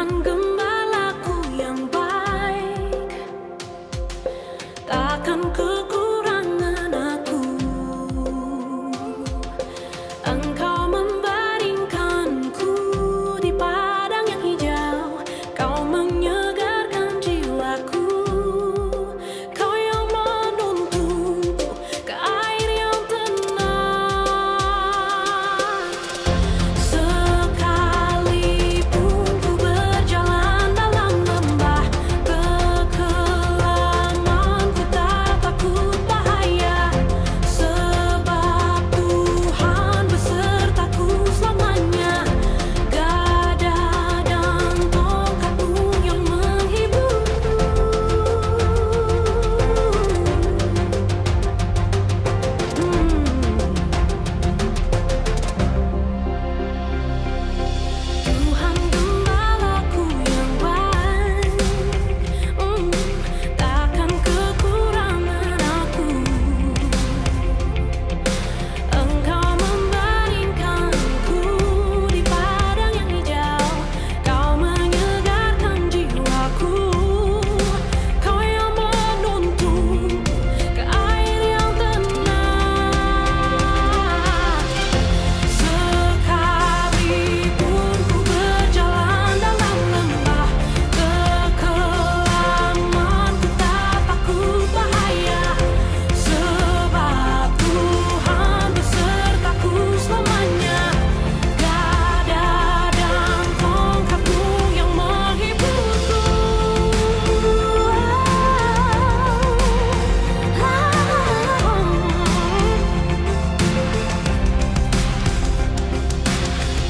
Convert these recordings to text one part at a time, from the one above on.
Tuhan gembalaku yang baik, takkan kekurangan aku. Engkau membaringkanku di padang yang hijau, Kau menyegarkan jiwaku. Kau yang menuntunku ke air yang tenang. Sekalipun ku berjalan dalam lembah kekelaman, ku tak takut bahaya, sebab Tuhan besertaku selamanya. Gada dan tongkatmu yang menghiburku. Tuhan gembalaku yang baik, takkan kekurangan aku. Engkau membaringkanku di padang yang hijau, Kau menyegarkan jiwaku. Kau yang menuntunku ke air yang tenang. Sekalipun ku berjalan dalam lembah kekelaman, ku tak takut bahaya, sebab Tuhan besertaku selamanya. Gada dan tongkatmu yang menghiburku.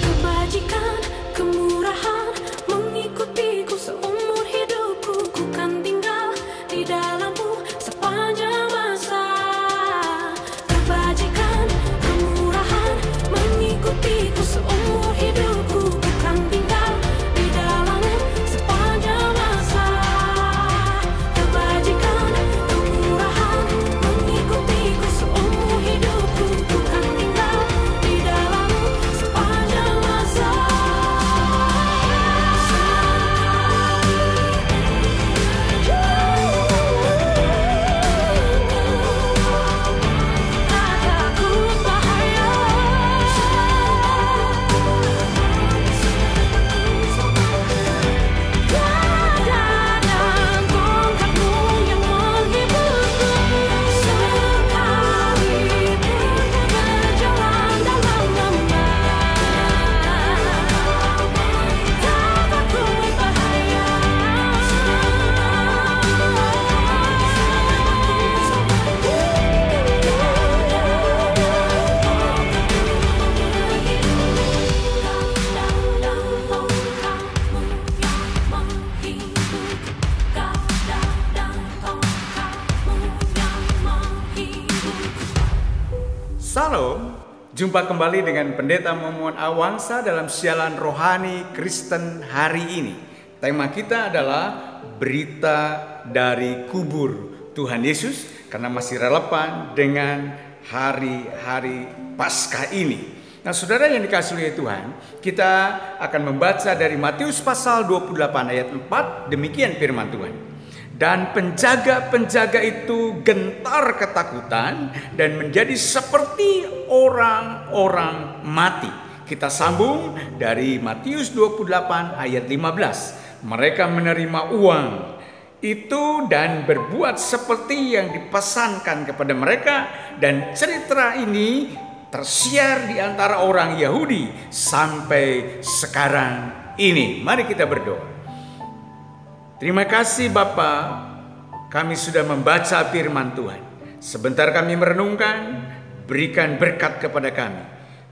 Kebajikan, kemurahan mengikutiku seumur hidupku. Ku kan tinggal di dalammu sepanjang masa. Kebajikan, kemurahan mengikutiku seumur hidupku. Ku kan tinggal di dalammu sepanjang masa. Kebajikan, kemurahan mengikutiku seumur hidupku. Ku kan tinggal di dalammu sepanjang masa. Tak takut bahaya, gada dan tongkatmu yang menghiburku. Sekalipun ku berjalan dalam lembah, tak takut bahaya. Salam, jumpa kembali dengan Pendeta Momon Awangsa dalam siaran rohani Kristen hari ini. Tema kita adalah berita dari kubur Tuhan Yesus, karena masih relevan dengan hari-hari Paskah ini. Nah, saudara yang dikasihi oleh Tuhan, kita akan membaca dari Matius pasal 28 ayat 4, demikian firman Tuhan. Dan penjaga-penjaga itu gentar ketakutan dan menjadi seperti orang-orang mati. Kita sambung dari Matius 28 ayat 15. Mereka menerima uang itu dan berbuat seperti yang dipesankan kepada mereka, dan cerita ini tersiar di antara orang Yahudi sampai sekarang ini. Mari kita berdoa. Terima kasih Bapa, kami sudah membaca firman Tuhan. Sebentar kami merenungkan, berikan berkat kepada kami.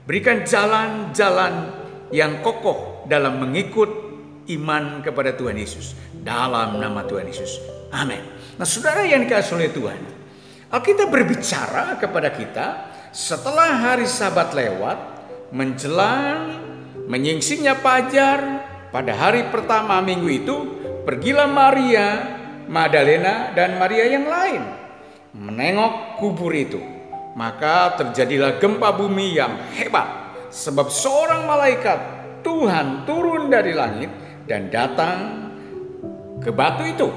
Berikan jalan-jalan yang kokoh dalam mengikut iman kepada Tuhan Yesus. Dalam nama Tuhan Yesus. Amin. Nah, saudara yang dikasihi oleh Tuhan, Alkitab berbicara kepada kita setelah hari Sabat lewat, menjelang menyingsinya fajar pada hari pertama minggu itu, pergilah Maria Magdalena dan Maria yang lain menengok kubur itu. Maka terjadilah gempa bumi yang hebat, sebab seorang malaikat Tuhan turun dari langit dan datang ke batu itu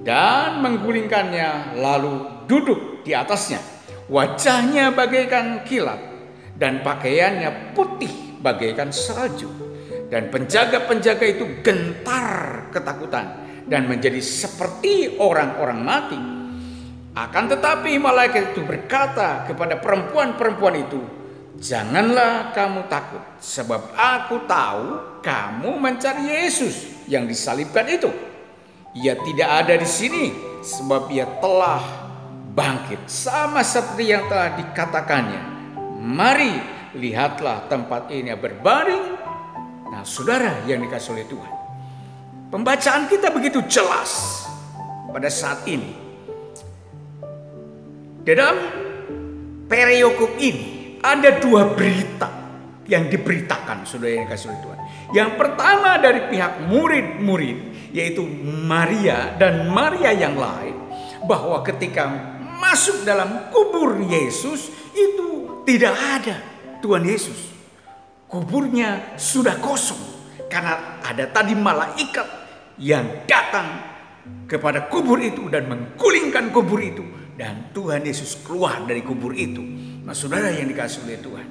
dan menggulingkannya lalu duduk di atasnya. Wajahnya bagaikan kilat dan pakaiannya putih bagaikan salju. Dan penjaga-penjaga itu gentar ketakutan dan menjadi seperti orang-orang mati. Akan tetapi malaikat itu berkata kepada perempuan-perempuan itu, "Janganlah kamu takut, sebab aku tahu kamu mencari Yesus yang disalibkan itu. Ia tidak ada di sini, sebab ia telah bangkit sama seperti yang telah dikatakannya. Mari, lihatlah tempat ini berbaring." Nah, saudara yang dikasihi oleh Tuhan, pembacaan kita begitu jelas pada saat ini. Dalam perikop ini ada dua berita yang diberitakan, saudara yang dikasihi oleh Tuhan. Yang pertama dari pihak murid-murid, yaitu Maria dan Maria yang lain, bahwa ketika masuk dalam kubur Yesus itu tidak ada Tuhan Yesus. Kuburnya sudah kosong karena ada tadi malaikat yang datang kepada kubur itu dan menggulingkan kubur itu, dan Tuhan Yesus keluar dari kubur itu. Nah, saudara yang dikasihi oleh Tuhan,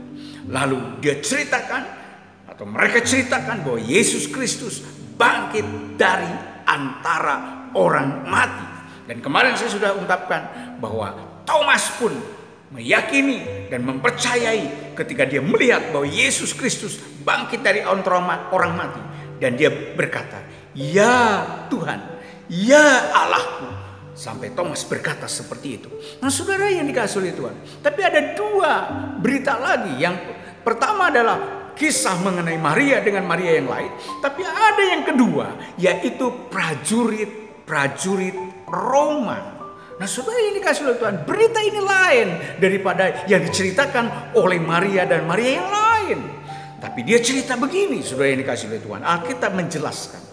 lalu dia ceritakan atau mereka ceritakan bahwa Yesus Kristus bangkit dari antara orang mati. Dan kemarin saya sudah ungkapkan bahwa Thomas pun meyakini dan mempercayai ketika dia melihat bahwa Yesus Kristus bangkit dari antara orang mati. Dan dia berkata, "Ya Tuhan, ya Allahku." Sampai Thomas berkata seperti itu. Nah, saudara yang dikasihi oleh Tuhan, tapi ada dua berita lagi. Yang pertama adalah kisah mengenai Maria dengan Maria yang lain. Tapi ada yang kedua, yaitu prajurit Roma. Nah, saudara yang dikasihi oleh Tuhan, berita ini lain daripada yang diceritakan oleh Maria dan Maria yang lain. Tapi dia cerita begini, saudara yang dikasihi oleh Tuhan. Alkitab menjelaskan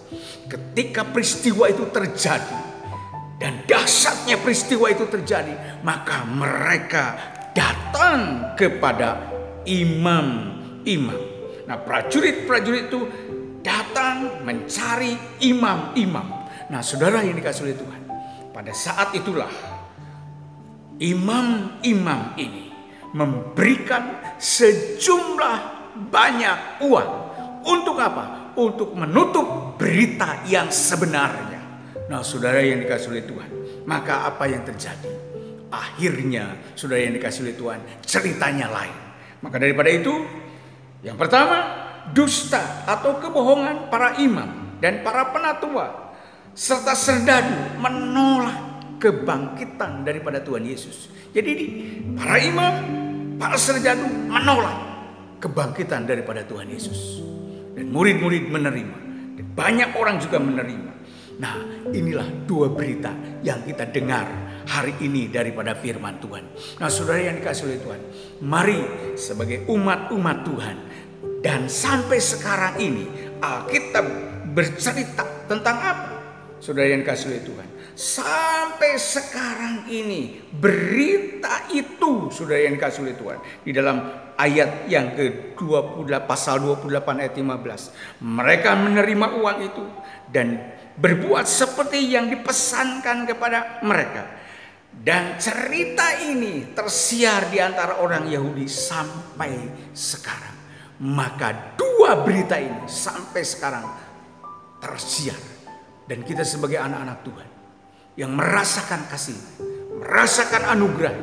ketika peristiwa itu terjadi dan dahsyatnya peristiwa itu terjadi, maka mereka datang kepada imam-imam. Nah, prajurit-prajurit itu datang mencari imam-imam. Nah, saudara yang dikasihi oleh Tuhan, pada saat itulah imam-imam ini memberikan sejumlah banyak uang. Untuk apa? Untuk menutup berita yang sebenarnya. Nah, saudara yang dikasihi oleh Tuhan, maka apa yang terjadi? Akhirnya, saudara yang dikasihi oleh Tuhan, ceritanya lain. Maka daripada itu, yang pertama, dusta atau kebohongan para imam dan para penatua serta serdadu menolak kebangkitan daripada Tuhan Yesus. Jadi para imam, para serdadu menolak kebangkitan daripada Tuhan Yesus. Dan murid-murid menerima. Dan banyak orang juga menerima. Nah, inilah dua berita yang kita dengar hari ini daripada firman Tuhan. Nah, saudara yang dikasihi oleh Tuhan, mari sebagai umat-umat Tuhan, dan sampai sekarang ini Alkitab bercerita tentang apa? Saudara yang dikasihi oleh Tuhan, sampai sekarang ini berita itu, saudara yang dikasihi oleh Tuhan, di dalam ayat yang ke-28, pasal 28 ayat 15, mereka menerima uang itu dan berbuat seperti yang dipesankan kepada mereka. Dan cerita ini tersiar di antara orang Yahudi sampai sekarang. Maka dua berita ini sampai sekarang tersiar. Dan kita sebagai anak-anak Tuhan yang merasakan kasih, merasakan anugerah,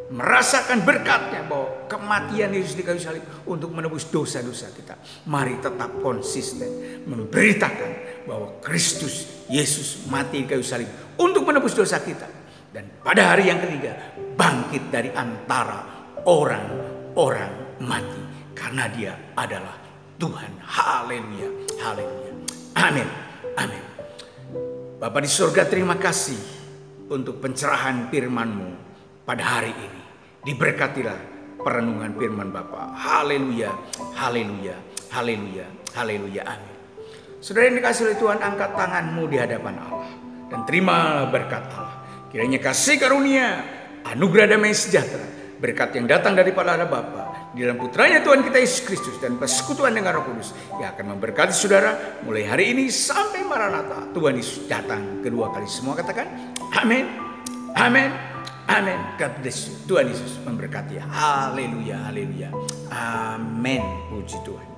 merasakan berkatnya bahwa kematian Yesus di kayu salib untuk menebus dosa-dosa kita. Mari tetap konsisten memberitakan bahwa Kristus Yesus mati di kayu salib untuk menebus dosa kita. Dan pada hari yang ketiga bangkit dari antara orang-orang mati. Karena dia adalah Tuhan. Haleluya, haleluya, amin, amin. Bapa di surga, terima kasih untuk pencerahan firman-Mu pada hari ini. Diberkatilah perenungan firman Bapa. Haleluya, haleluya, haleluya, haleluya, amin. Saudara yang dikasihi oleh Tuhan, angkat tanganmu di hadapan Allah dan terimalah berkat Allah. Kiranya kasih karunia, anugerah damai sejahtera, berkat yang datang daripada Allah Bapa di dalam putranya Tuhan kita Yesus Kristus dan persekutuan dengan Roh Kudus yang akan memberkati saudara mulai hari ini sampai Maranatha Tuhan Yesus datang kedua kali. Semua katakan amin, amin, amin. God bless you. Tuhan Yesus memberkati. Haleluya, haleluya. Amin. Puji Tuhan.